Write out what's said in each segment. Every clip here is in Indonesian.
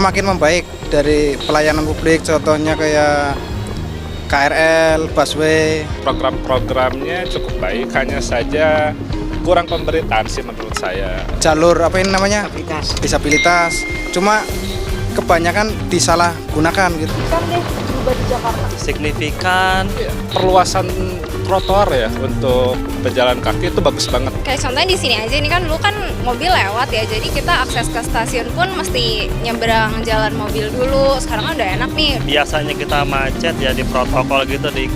semakin membaik dari pelayanan publik, contohnya kayak KRL, busway. Program-programnya cukup baik, hanya saja kurang pemberitaan sih menurut saya. Jalur apa ini namanya? Disabilitas. Cuma kebanyakan disalahgunakan gitu. Kan deh berubah di Jakarta. Signifikan. Perluasan trotoar ya untuk pejalan kaki itu bagus banget. Kayak contohnya di sini aja, ini kan dulu kan mobil lewat ya, jadi kita akses ke stasiun pun mesti nyebrang jalan mobil dulu. Sekarang kan udah enak nih. Biasanya kita macet ya di protokol gitu, di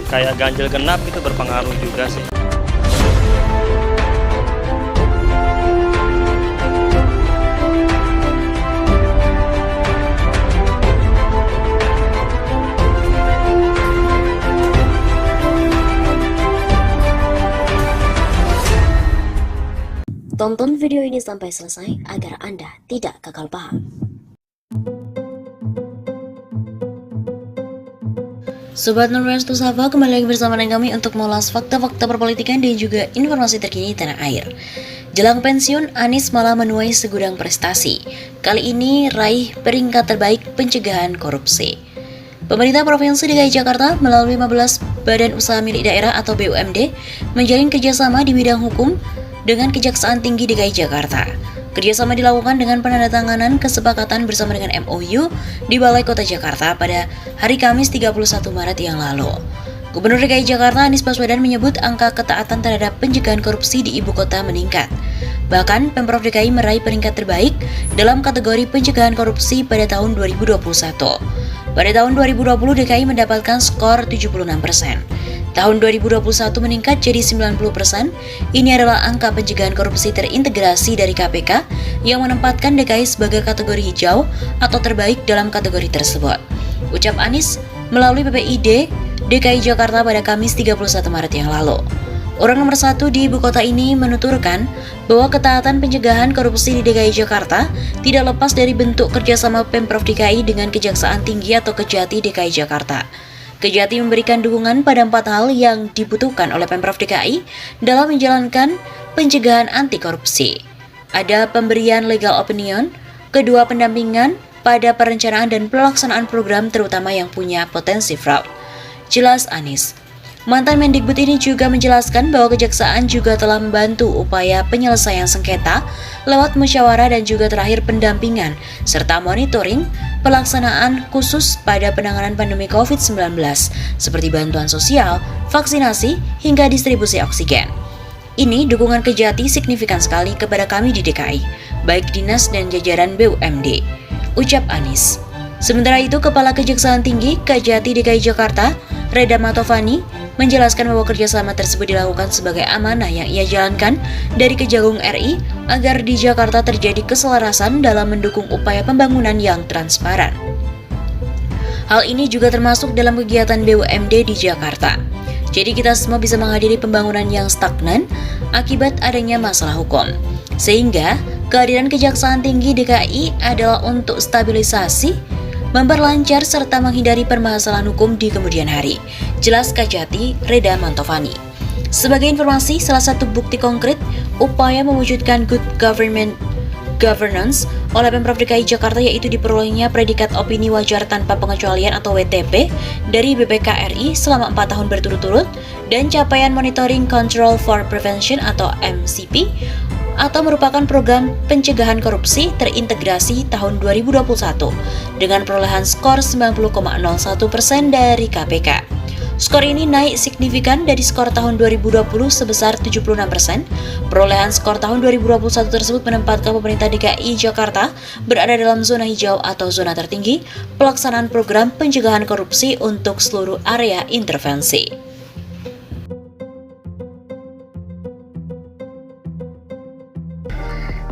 kayak ganjil genap itu berpengaruh juga sih. Tonton video ini sampai selesai agar Anda tidak gagal paham. Sobat Nurwes Tusava, kembali lagi bersama dengan kami untuk mengulas fakta-fakta perpolitikan dan juga informasi terkini tanah air. Jelang pensiun, Anies malah menuai segudang prestasi. Kali ini raih peringkat terbaik pencegahan korupsi. Pemerintah Provinsi DKI Jakarta melalui 15 Badan Usaha Milik Daerah atau BUMD menjalin kerjasama di bidang hukum dengan Kejaksaan Tinggi DKI Jakarta. Kerjasama dilakukan dengan penandatanganan kesepakatan bersama dengan MOU di Balai Kota Jakarta pada hari Kamis 31 Maret yang lalu. Gubernur DKI Jakarta Anies Baswedan menyebut angka ketaatan terhadap pencegahan korupsi di ibu kota meningkat. Bahkan Pemprov DKI meraih peringkat terbaik dalam kategori pencegahan korupsi pada tahun 2021. Pada tahun 2020 DKI mendapatkan skor 76%. Tahun 2021 meningkat jadi 90%. Ini adalah angka pencegahan korupsi terintegrasi dari KPK yang menempatkan DKI sebagai kategori hijau atau terbaik dalam kategori tersebut. Ucap Anies melalui PPID DKI Jakarta pada Kamis 31 Maret yang lalu. Orang nomor 1 di ibu kota ini menuturkan bahwa ketaatan pencegahan korupsi di DKI Jakarta tidak lepas dari bentuk kerjasama Pemprov DKI dengan Kejaksaan Tinggi atau Kejati DKI Jakarta. Kejati memberikan dukungan pada 4 hal yang dibutuhkan oleh Pemprov DKI dalam menjalankan pencegahan anti korupsi. Ada pemberian legal opinion, kedua pendampingan pada perencanaan dan pelaksanaan program terutama yang punya potensi fraud. Jelas Anies. Mantan Mendikbud ini juga menjelaskan bahwa Kejaksaan juga telah membantu upaya penyelesaian sengketa lewat musyawarah dan juga terakhir pendampingan serta monitoring pelaksanaan khusus pada penanganan pandemi COVID-19 seperti bantuan sosial, vaksinasi, hingga distribusi oksigen. Ini dukungan Kejati signifikan sekali kepada kami di DKI, baik dinas dan jajaran BUMD, ucap Anies. Sementara itu, Kepala Kejaksaan Tinggi Kejati DKI Jakarta, Reda Matovani, menjelaskan bahwa kerjasama tersebut dilakukan sebagai amanah yang ia jalankan dari Kejagung RI agar di Jakarta terjadi keselarasan dalam mendukung upaya pembangunan yang transparan. Hal ini juga termasuk dalam kegiatan BUMD di Jakarta. Jadi kita semua bisa menghadiri pembangunan yang stagnan akibat adanya masalah hukum. Sehingga kehadiran Kejaksaan Tinggi DKI adalah untuk stabilisasi, memperlancar serta menghindari permasalahan hukum di kemudian hari. Jelas Kejati Reda Mantovani. Sebagai informasi, salah satu bukti konkret upaya mewujudkan good governance oleh Pemprov DKI Jakarta yaitu diperolehnya predikat opini wajar tanpa pengecualian atau WTP dari BPK RI selama 4 tahun berturut-turut dan capaian Monitoring Control for Prevention atau MCP atau merupakan program pencegahan korupsi terintegrasi tahun 2021 dengan perolehan skor 90,01% dari KPK. Skor ini naik signifikan dari skor tahun 2020 sebesar 76%. Perolehan skor tahun 2021 tersebut menempatkan pemerintah DKI Jakarta berada dalam zona hijau atau zona tertinggi pelaksanaan program pencegahan korupsi untuk seluruh area intervensi.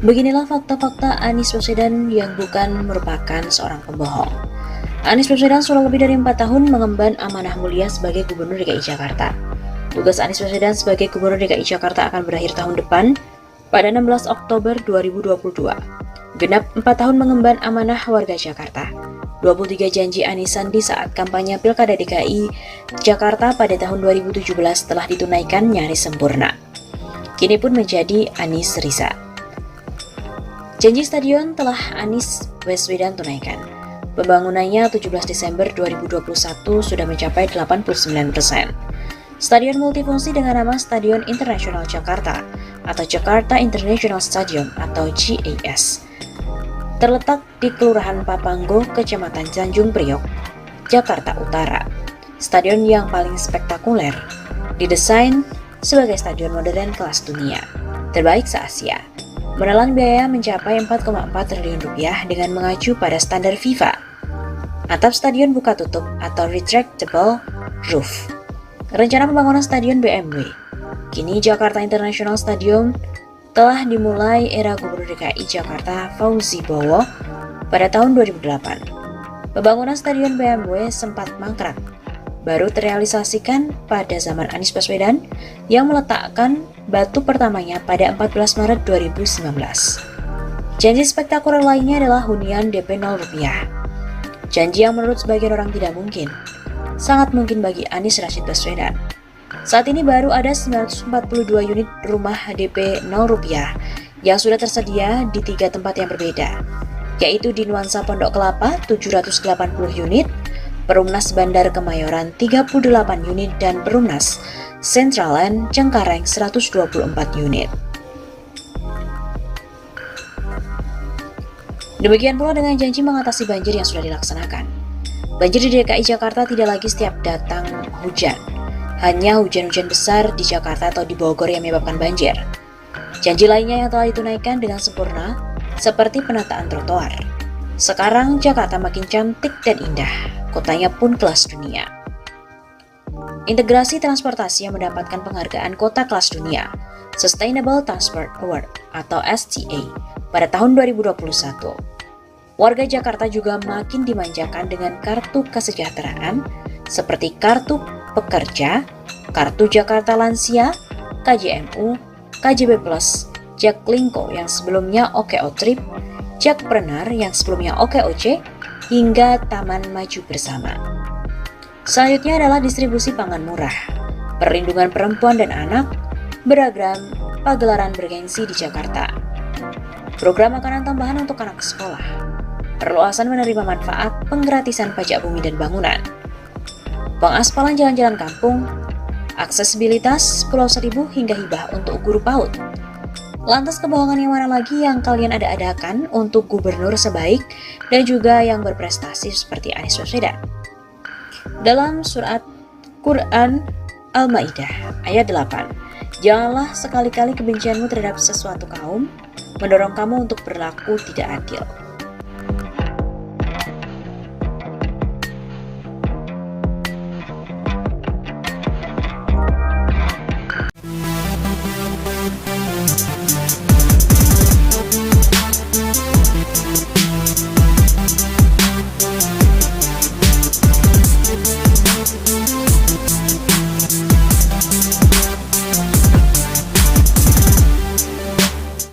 Beginilah fakta-fakta Anies Baswedan yang bukan merupakan seorang pembohong. Anies Baswedan sudah lebih dari 4 tahun mengemban amanah mulia sebagai Gubernur DKI Jakarta. Tugas Anies Baswedan sebagai Gubernur DKI Jakarta akan berakhir tahun depan pada 16 Oktober 2022. Genap 4 tahun mengemban amanah warga Jakarta. 23 janji Anies Sandi saat kampanye Pilkada DKI Jakarta pada tahun 2017 telah ditunaikan nyaris sempurna. Kini pun menjadi Anies Risa. Janji stadion telah Anies Baswedan tunaikan. Pembangunannya 17 Desember 2021 sudah mencapai 89%. Stadion multifungsi dengan nama Stadion Internasional Jakarta atau Jakarta International Stadium atau GIS. Terletak di Kelurahan Papanggo, Kecamatan Tanjung Priok, Jakarta Utara. Stadion yang paling spektakuler, didesain sebagai stadion modern kelas dunia, terbaik se-Asia. Menelan biaya mencapai 4,4 triliun rupiah dengan mengacu pada standar FIFA. Atap stadion buka tutup atau retractable roof. Rencana pembangunan stadion BMW. Kini Jakarta International Stadium telah dimulai era Gubernur DKI Jakarta Fauzi Bowo pada tahun 2008. Pembangunan stadion BMW sempat mangkrak, baru terrealisasikan pada zaman Anies Baswedan yang meletakkan batu pertamanya pada 14 Maret 2019. Janji spektakuler lainnya adalah hunian DP 0 rupiah. Janji yang menurut sebagian orang tidak mungkin, sangat mungkin bagi Anies Rashid Baswedan. Saat ini baru ada 942 unit rumah DP 0 rupiah yang sudah tersedia di 3 tempat yang berbeda, yaitu di Nuansa Pondok Kelapa 780 unit, Perumnas Bandar Kemayoran 38 unit, dan Perumnas Centraland Cengkareng 124 unit. Demikian pula dengan janji mengatasi banjir yang sudah dilaksanakan. Banjir di DKI Jakarta tidak lagi setiap datang hujan. Hanya hujan-hujan besar di Jakarta atau di Bogor yang menyebabkan banjir. Janji lainnya yang telah ditunaikan dengan sempurna, seperti penataan trotoar. Sekarang Jakarta makin cantik dan indah, kotanya pun kelas dunia. Integrasi transportasi yang mendapatkan penghargaan kota kelas dunia, Sustainable Transport Award atau STA, pada tahun 2021. Warga Jakarta juga makin dimanjakan dengan kartu kesejahteraan seperti kartu pekerja, kartu Jakarta Lansia, KJMU, KJB Plus, Jaklingko yang sebelumnya OKO Trip, Jakpreneur yang sebelumnya OKOC, hingga Taman Maju Bersama. Selanjutnya adalah distribusi pangan murah, perlindungan perempuan dan anak, beragam pagelaran bergengsi di Jakarta, program makanan tambahan untuk anak sekolah, perluasan menerima manfaat penggratisan pajak bumi dan bangunan, pengaspalan jalan-jalan kampung, aksesibilitas Pulau Seribu hingga hibah untuk guru PAUD. Lantas kebohongan yang mana lagi yang kalian ada-adakan untuk gubernur sebaik dan juga yang berprestasi seperti Anies Baswedan? Dalam surat Quran Al-Maidah ayat 8, janganlah sekali-kali kebencianmu terhadap sesuatu kaum mendorong kamu untuk berlaku tidak adil.